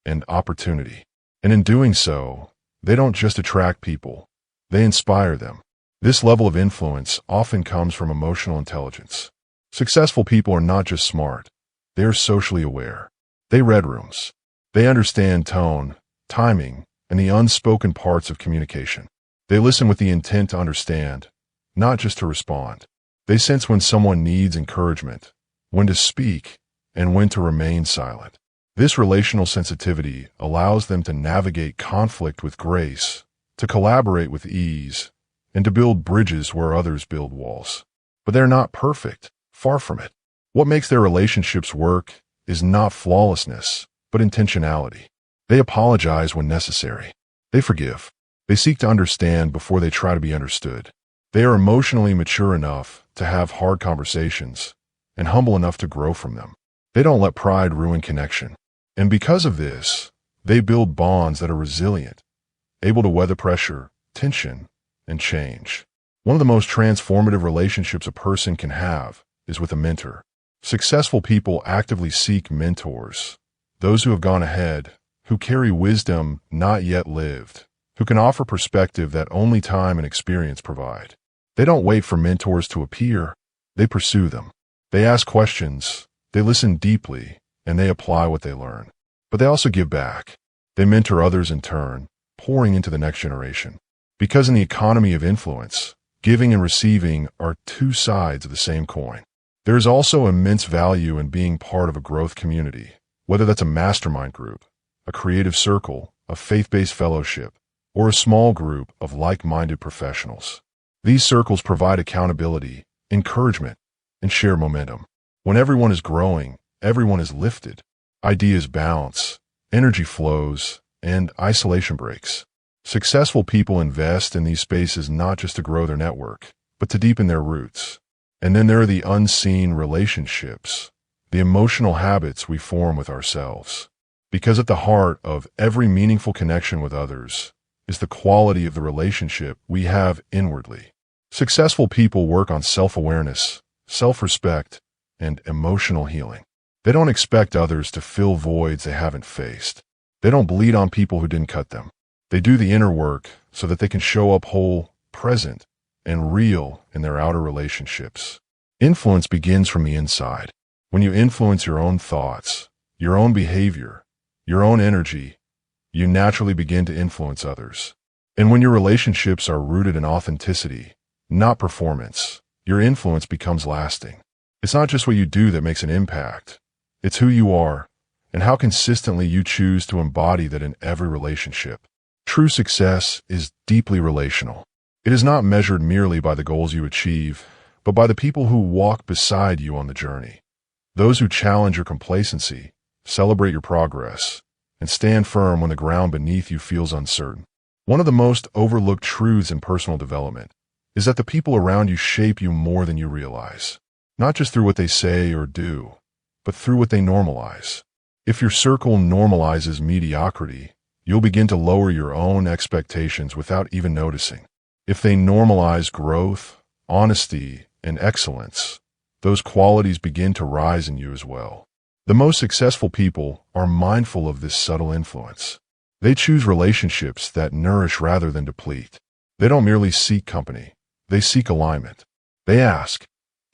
and opportunity. And in doing so, they don't just attract people, they inspire them. This level of influence often comes from emotional intelligence. Successful people are not just smart, they are socially aware. They read rooms. They understand tone, timing, and the unspoken parts of communication. They listen with the intent to understand, not just to respond. They sense when someone needs encouragement, when to speak, and when to remain silent. This relational sensitivity allows them to navigate conflict with grace, to collaborate with ease, and to build bridges where others build walls. But they're not perfect, far from it. What makes their relationships work is not flawlessness, but intentionality. They apologize when necessary. They forgive. They seek to understand before they try to be understood. They are emotionally mature enough to have hard conversations and humble enough to grow from them. They don't let pride ruin connection. And because of this, they build bonds that are resilient, able to weather pressure, tension, and change. One of the most transformative relationships a person can have is with a mentor. Successful people actively seek mentors, those who have gone ahead, who carry wisdom not yet lived, who can offer perspective that only time and experience provide. They don't wait for mentors to appear, they pursue them. They ask questions, they listen deeply, and they apply what they learn. But they also give back. They mentor others in turn, pouring into the next generation. Because in the economy of influence, giving and receiving are two sides of the same coin. There is also immense value in being part of a growth community, whether that's a mastermind group, a creative circle, a faith-based fellowship, or a small group of like-minded professionals. These circles provide accountability, encouragement, and share momentum. When everyone is growing, everyone is lifted. Ideas bounce, energy flows, and isolation breaks. Successful people invest in these spaces not just to grow their network, but to deepen their roots. And then there are the unseen relationships, the emotional habits we form with ourselves. Because at the heart of every meaningful connection with others is the quality of the relationship we have inwardly. Successful people work on self-awareness, self-respect, and emotional healing. They don't expect others to fill voids they haven't faced. They don't bleed on people who didn't cut them. They do the inner work so that they can show up whole, present, and real in their outer relationships. Influence begins from the inside. When you influence your own thoughts, your own behavior, your own energy, you naturally begin to influence others. And when your relationships are rooted in authenticity, not performance, your influence becomes lasting. It's not just what you do that makes an impact. It's who you are and how consistently you choose to embody that in every relationship. True success is deeply relational. It is not measured merely by the goals you achieve, but by the people who walk beside you on the journey. Those who challenge your complacency, celebrate your progress, and stand firm when the ground beneath you feels uncertain. One of the most overlooked truths in personal development is that the people around you shape you more than you realize, not just through what they say or do, but through what they normalize. If your circle normalizes mediocrity, you'll begin to lower your own expectations without even noticing. If they normalize growth, honesty, and excellence, those qualities begin to rise in you as well. The most successful people are mindful of this subtle influence. They choose relationships that nourish rather than deplete. They don't merely seek company, they seek alignment. They ask,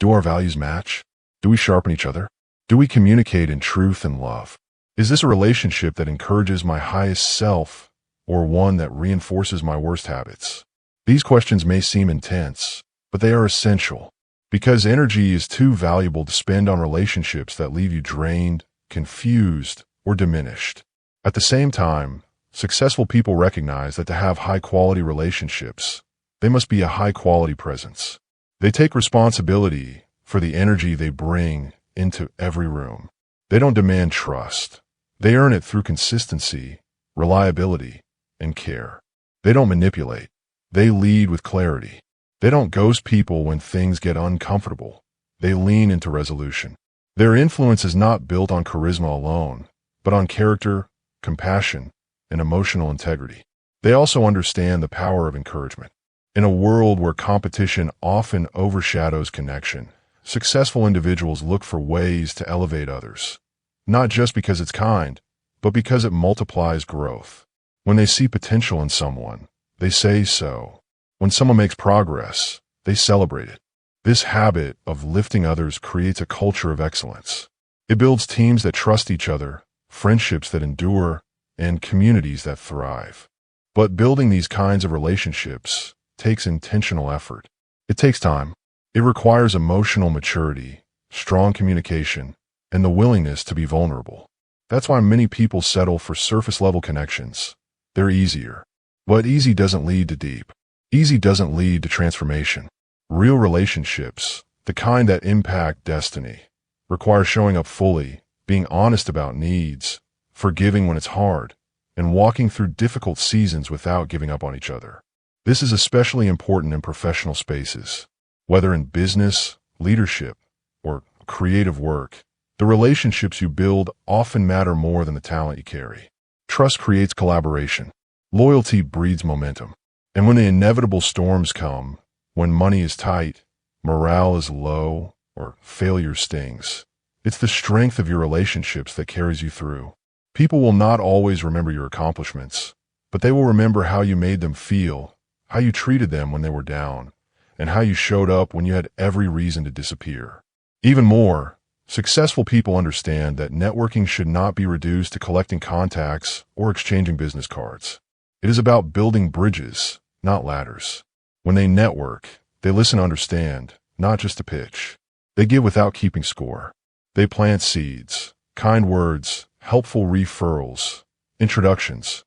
do our values match? Do we sharpen each other? Do we communicate in truth and love? Is this a relationship that encourages my highest self or one that reinforces my worst habits? These questions may seem intense, but they are essential because energy is too valuable to spend on relationships that leave you drained, confused, or diminished. At the same time, successful people recognize that to have high-quality relationships, they must be a high-quality presence. They take responsibility for the energy they bring into every room. They don't demand trust. They earn it through consistency, reliability, and care. They don't manipulate. They lead with clarity. They don't ghost people when things get uncomfortable. They lean into resolution. Their influence is not built on charisma alone, but on character, compassion, and emotional integrity. They also understand the power of encouragement. In a world where competition often overshadows connection, successful individuals look for ways to elevate others, not just because it's kind, but because it multiplies growth. When they see potential in someone, they say so. When someone makes progress, they celebrate it. This habit of lifting others creates a culture of excellence. It builds teams that trust each other, friendships that endure, and communities that thrive. But building these kinds of relationships takes intentional effort. It takes time. It requires emotional maturity, strong communication, and the willingness to be vulnerable. That's why many people settle for surface-level connections. They're easier. But easy doesn't lead to deep. Easy doesn't lead to transformation. Real relationships, the kind that impact destiny, require showing up fully, being honest about needs, forgiving when it's hard, and walking through difficult seasons without giving up on each other. This is especially important in professional spaces. Whether in business, leadership, or creative work, the relationships you build often matter more than the talent you carry. Trust creates collaboration. Loyalty breeds momentum. And when the inevitable storms come, when money is tight, morale is low, or failure stings, it's the strength of your relationships that carries you through. People will not always remember your accomplishments, but they will remember how you made them feel, how you treated them when they were down, and how you showed up when you had every reason to disappear. Even more, successful people understand that networking should not be reduced to collecting contacts or exchanging business cards. It is about building bridges, not ladders. When they network, they listen to understand, not just to pitch. They give without keeping score. They plant seeds, kind words, helpful referrals, introductions,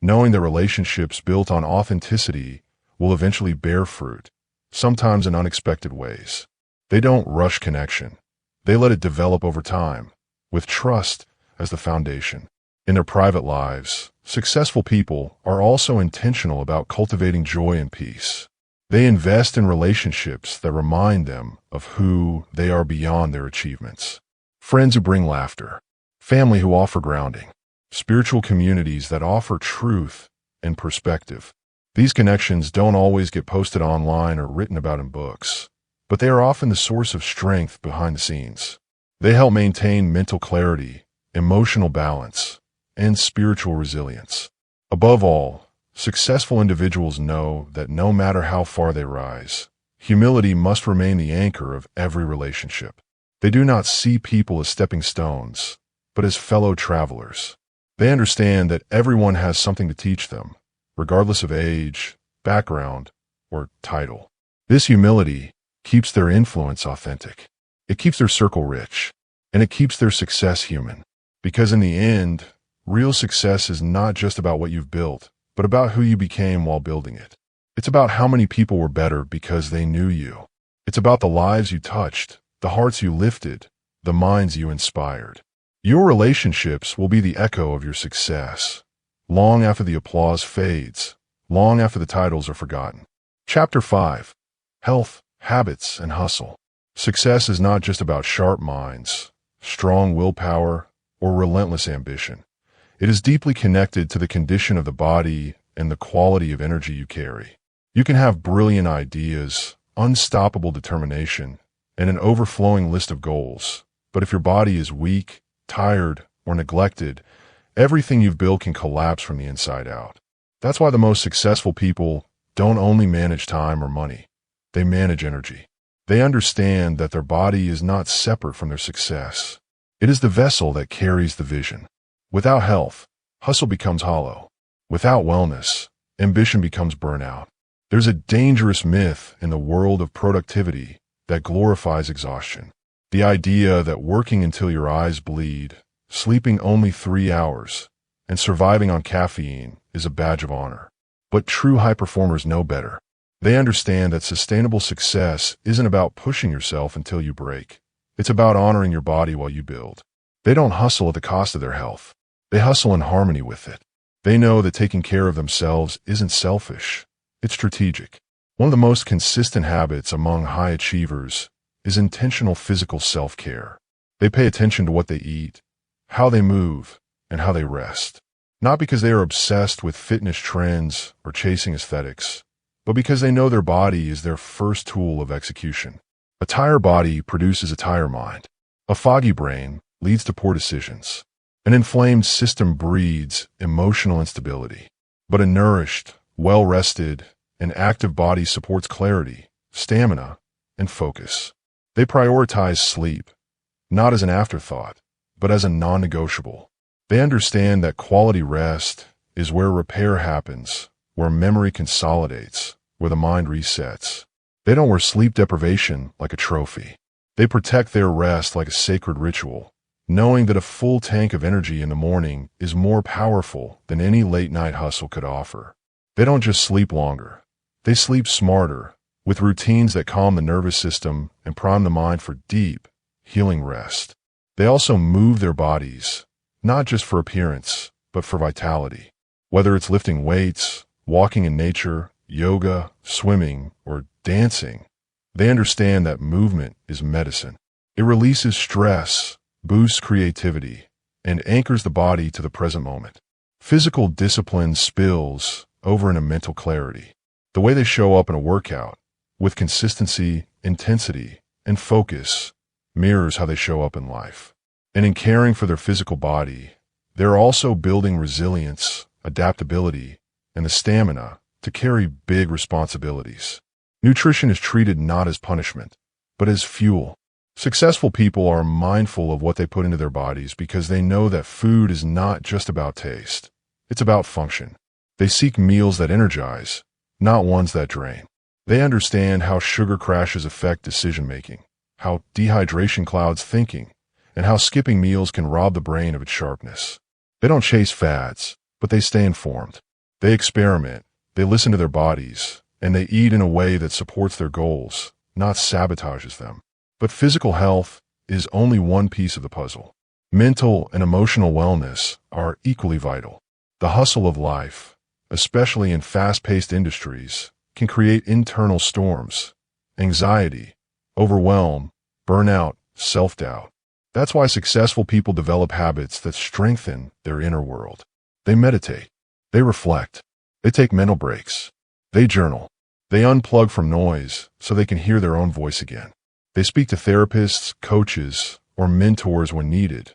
knowing that relationships built on authenticity will eventually bear fruit, sometimes in unexpected ways. They don't rush connection. They let it develop over time, with trust as the foundation. In their private lives, successful people are also intentional about cultivating joy and peace. They invest in relationships that remind them of who they are beyond their achievements. Friends who bring laughter, family who offer grounding, spiritual communities that offer truth and perspective. These connections don't always get posted online or written about in books, but they are often the source of strength behind the scenes. They help maintain mental clarity, emotional balance, and spiritual resilience. Above all, successful individuals know that no matter how far they rise, humility must remain the anchor of every relationship. They do not see people as stepping stones, but as fellow travelers. They understand that everyone has something to teach them, regardless of age, background, or title. This humility keeps their influence authentic. It keeps their circle rich, and it keeps their success human. Because in the end, real success is not just about what you've built, but about who you became while building it. It's about how many people were better because they knew you. It's about the lives you touched, the hearts you lifted, the minds you inspired. Your relationships will be the echo of your success, long after the applause fades, long after the titles are forgotten. Chapter 5. Health, Habits, and Hustle. Success is not just about sharp minds, strong willpower, or relentless ambition. It is deeply connected to the condition of the body and the quality of energy you carry. You can have brilliant ideas, unstoppable determination, and an overflowing list of goals, but if your body is weak, tired, or neglected, everything you've built can collapse from the inside out. That's why the most successful people don't only manage time or money, they manage energy. They understand that their body is not separate from their success. It is the vessel that carries the vision. Without health, hustle becomes hollow. Without wellness, ambition becomes burnout. There's a dangerous myth in the world of productivity that glorifies exhaustion. The idea that working until your eyes bleed, sleeping only 3 hours, and surviving on caffeine is a badge of honor. But true high performers know better. They understand that sustainable success isn't about pushing yourself until you break. It's about honoring your body while you build. They don't hustle at the cost of their health. They hustle in harmony with it. They know that taking care of themselves isn't selfish. It's strategic. One of the most consistent habits among high achievers is intentional physical self-care. They pay attention to what they eat, how they move, and how they rest. Not because they are obsessed with fitness trends or chasing aesthetics, but because they know their body is their first tool of execution. A tired body produces a tired mind. A foggy brain leads to poor decisions. An inflamed system breeds emotional instability. But a nourished, well-rested, and active body supports clarity, stamina, and focus. They prioritize sleep, not as an afterthought, but as a non-negotiable. They understand that quality rest is where repair happens, where memory consolidates, where the mind resets. They don't wear sleep deprivation like a trophy. They protect their rest like a sacred ritual, knowing that a full tank of energy in the morning is more powerful than any late-night hustle could offer. They don't just sleep longer. They sleep smarter, with routines that calm the nervous system and prime the mind for deep, healing rest. They also move their bodies, not just for appearance, but but for vitality. Whether it's lifting weights, walking in nature, yoga, swimming, or dancing, they understand that movement is medicine. It releases stress, boosts creativity, and anchors the body to the present moment. Physical discipline spills over into mental clarity. The way they show up in a workout, with consistency, intensity, and focus, mirrors how they show up in life. And in caring for their physical body, they're also building resilience, adaptability, and the stamina to carry big responsibilities. Nutrition is treated not as punishment, but as fuel. Successful people are mindful of what they put into their bodies because they know that food is not just about taste. It's about function. They seek meals that energize, not ones that drain. They understand how sugar crashes affect decision-making, how dehydration clouds thinking, and how skipping meals can rob the brain of its sharpness. They don't chase fads, but they stay informed. They experiment, they listen to their bodies, and they eat in a way that supports their goals, not sabotages them. But physical health is only one piece of the puzzle. Mental and emotional wellness are equally vital. The hustle of life, especially in fast-paced industries, can create internal storms, anxiety, overwhelm, burnout, self-doubt. That's why successful people develop habits that strengthen their inner world. They meditate, they reflect, they take mental breaks, they journal, they unplug from noise so they can hear their own voice again. They speak to therapists, coaches, or mentors when needed,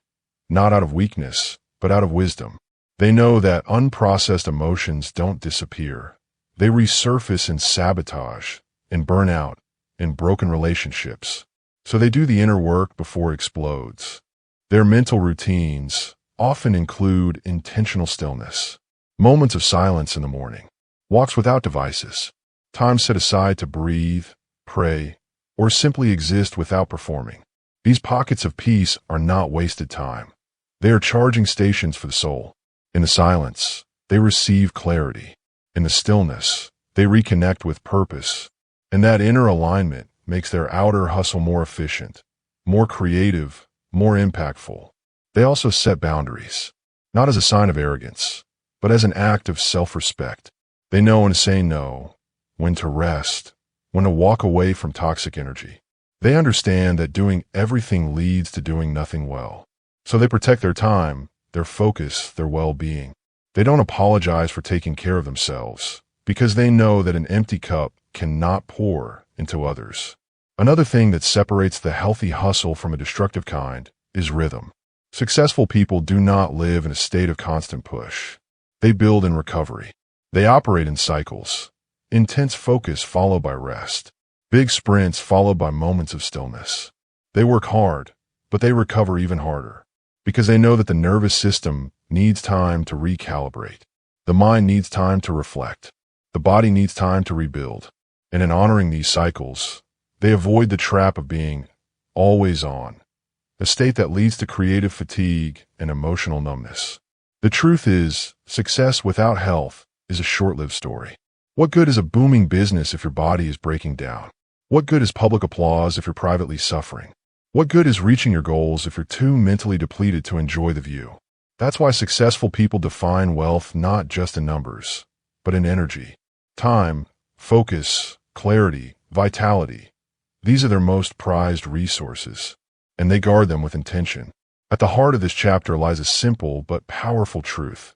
not out of weakness, but out of wisdom. They know that unprocessed emotions don't disappear. They resurface in sabotage, in burnout, in broken relationships. So they do the inner work before it explodes. Their mental routines often include intentional stillness, moments of silence in the morning, walks without devices, time set aside to breathe, pray, or simply exist without performing. These pockets of peace are not wasted time. They are charging stations for the soul. In the silence, they receive clarity. In the stillness, they reconnect with purpose. And that inner alignment makes their outer hustle more efficient, more creative, more impactful. They also set boundaries, not as a sign of arrogance, but as an act of self-respect. They know when to say no, when to rest, when to walk away from toxic energy. They understand that doing everything leads to doing nothing well. So they protect their time, their focus, their well-being. They don't apologize for taking care of themselves because they know that an empty cup cannot pour into others. Another thing that separates the healthy hustle from a destructive kind is rhythm. Successful people do not live in a state of constant push. They build in recovery. They operate in cycles. Intense focus followed by rest. Big sprints followed by moments of stillness. They work hard, but they recover even harder because they know that the nervous system needs time to recalibrate. The mind needs time to reflect. The body needs time to rebuild. And in honoring these cycles, they avoid the trap of being always on, a state that leads to creative fatigue and emotional numbness. The truth is, success without health is a short-lived story. What good is a booming business if your body is breaking down? What good is public applause if you're privately suffering? What good is reaching your goals if you're too mentally depleted to enjoy the view? That's why successful people define wealth not just in numbers, but in energy, time, focus, clarity, vitality. These are their most prized resources, and they guard them with intention. At the heart of this chapter lies a simple but powerful truth.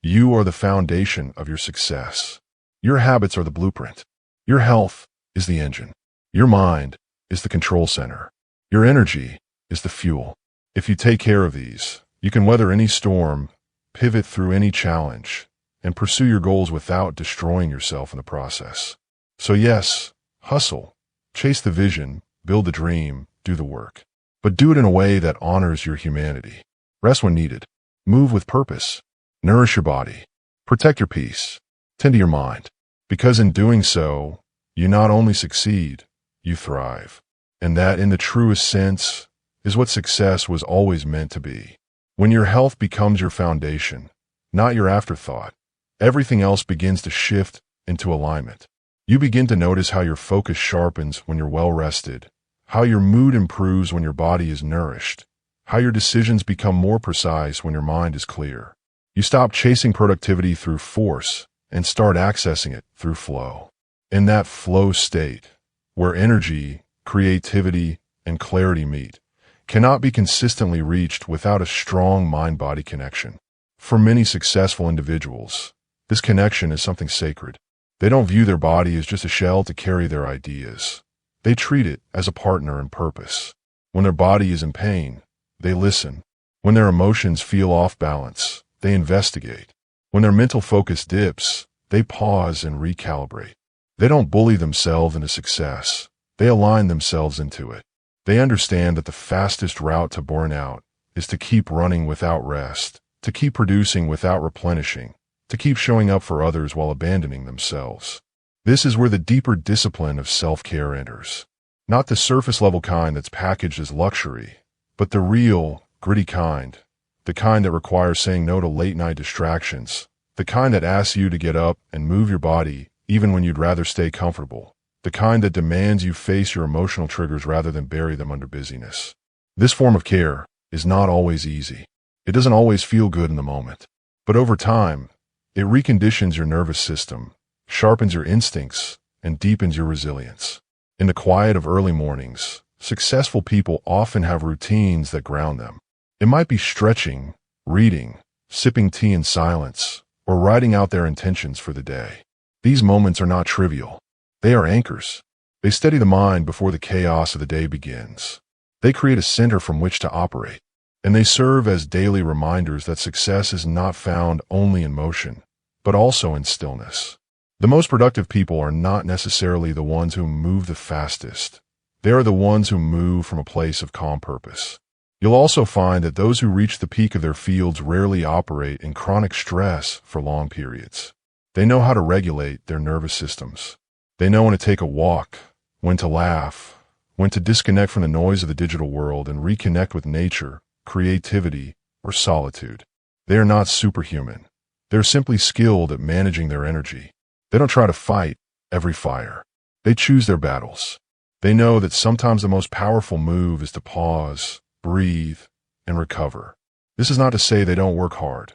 You are the foundation of your success. Your habits are the blueprint. Your health is the engine. Your mind is the control center. Your energy is the fuel. If you take care of these, you can weather any storm, pivot through any challenge, and pursue your goals without destroying yourself in the process. So yes, hustle, chase the vision, build the dream, do the work. But do it in a way that honors your humanity. Rest when needed. Move with purpose. Nourish your body. Protect your peace. Tend to your mind. Because in doing so, you not only succeed, you thrive. And that, in the truest sense, is what success was always meant to be. When your health becomes your foundation, not your afterthought, everything else begins to shift into alignment. You begin to notice how your focus sharpens when you're well rested, how your mood improves when your body is nourished, how your decisions become more precise when your mind is clear. You stop chasing productivity through force and start accessing it through flow. In that flow state, where energy, creativity, and clarity meet, cannot be consistently reached without a strong mind-body connection. For many successful individuals, this connection is something sacred. They don't view their body as just a shell to carry their ideas. They treat it as a partner in purpose. When their body is in pain, they listen. When their emotions feel off balance, they investigate. When their mental focus dips, they pause and recalibrate. They don't bully themselves into success. They align themselves into it. They understand that the fastest route to burnout is to keep running without rest, to keep producing without replenishing, to keep showing up for others while abandoning themselves. This is where the deeper discipline of self-care enters. Not the surface-level kind that's packaged as luxury, but the real, gritty kind. The kind that requires saying no to late-night distractions. The kind that asks you to get up and move your body even when you'd rather stay comfortable. The kind that demands you face your emotional triggers rather than bury them under busyness. This form of care is not always easy. It doesn't always feel good in the moment. But over time, it reconditions your nervous system, sharpens your instincts, and deepens your resilience. In the quiet of early mornings, successful people often have routines that ground them. It might be stretching, reading, sipping tea in silence, or writing out their intentions for the day. These moments are not trivial. They are anchors. They steady the mind before the chaos of the day begins. They create a center from which to operate, and they serve as daily reminders that success is not found only in motion, but also in stillness. The most productive people are not necessarily the ones who move the fastest. They are the ones who move from a place of calm purpose. You'll also find that those who reach the peak of their fields rarely operate in chronic stress for long periods. They know how to regulate their nervous systems. They know when to take a walk, when to laugh, when to disconnect from the noise of the digital world and reconnect with nature, creativity, or solitude. They are not superhuman. They're simply skilled at managing their energy. They don't try to fight every fire. They choose their battles. They know that sometimes the most powerful move is to pause, breathe, and recover. This is not to say they don't work hard.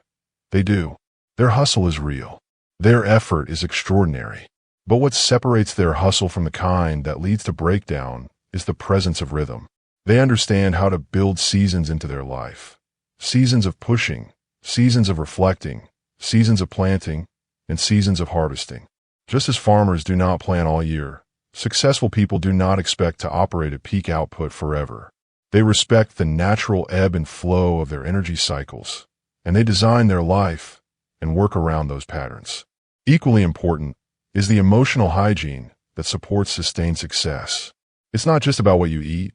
They do. Their hustle is real. Their effort is extraordinary. But what separates their hustle from the kind that leads to breakdown is the presence of rhythm. They understand how to build seasons into their life. Seasons of pushing, seasons of reflecting, seasons of planting, and seasons of harvesting. Just as farmers do not plant all year, successful people do not expect to operate at peak output forever. They respect the natural ebb and flow of their energy cycles, and they design their life and work around those patterns. Equally important is the emotional hygiene that supports sustained success. It's not just about what you eat,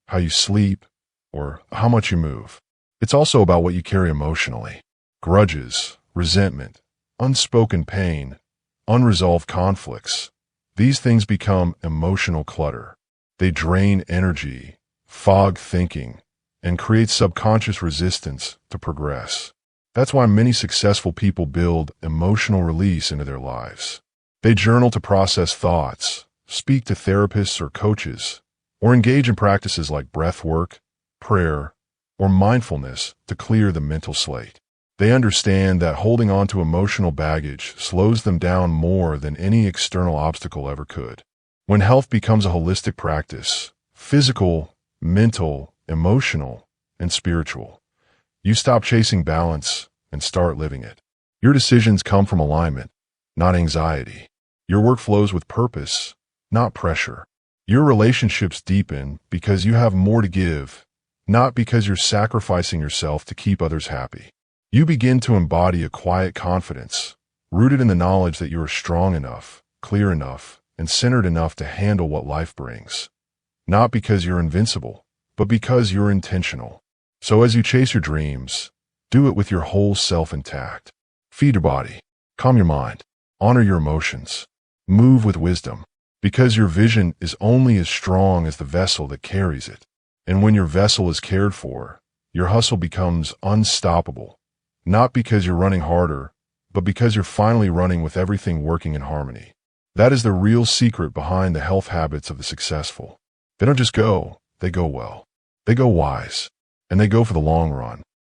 how you sleep, or how much you move. It's also about what you carry emotionally. Grudges, resentment, unspoken pain, unresolved conflicts. These things become emotional clutter. They drain energy, fog thinking, and create subconscious resistance to progress. That's why many successful people build emotional release into their lives. They journal to process thoughts, speak to therapists or coaches, or engage in practices like breath work, prayer, or mindfulness to clear the mental slate. They understand that holding on to emotional baggage slows them down more than any external obstacle ever could. When health becomes a holistic practice, physical, mental, emotional, and spiritual, you stop chasing balance and start living it. Your decisions come from alignment, not anxiety. Your work flows with purpose, not pressure. Your relationships deepen because you have more to give, not because you're sacrificing yourself to keep others happy. You begin to embody a quiet confidence, rooted in the knowledge that you are strong enough, clear enough, and centered enough to handle what life brings. Not because you're invincible, but because you're intentional. So as you chase your dreams, do it with your whole self intact. Feed your body, calm your mind, honor your emotions, move with wisdom, because your vision is only as strong as the vessel that carries it. And when your vessel is cared for, your hustle becomes unstoppable. Not because you're running harder, but because you're finally running with everything working in harmony. That is the real secret behind the health habits of the successful. They don't just go, they go well. They go wise, and they go for the long run.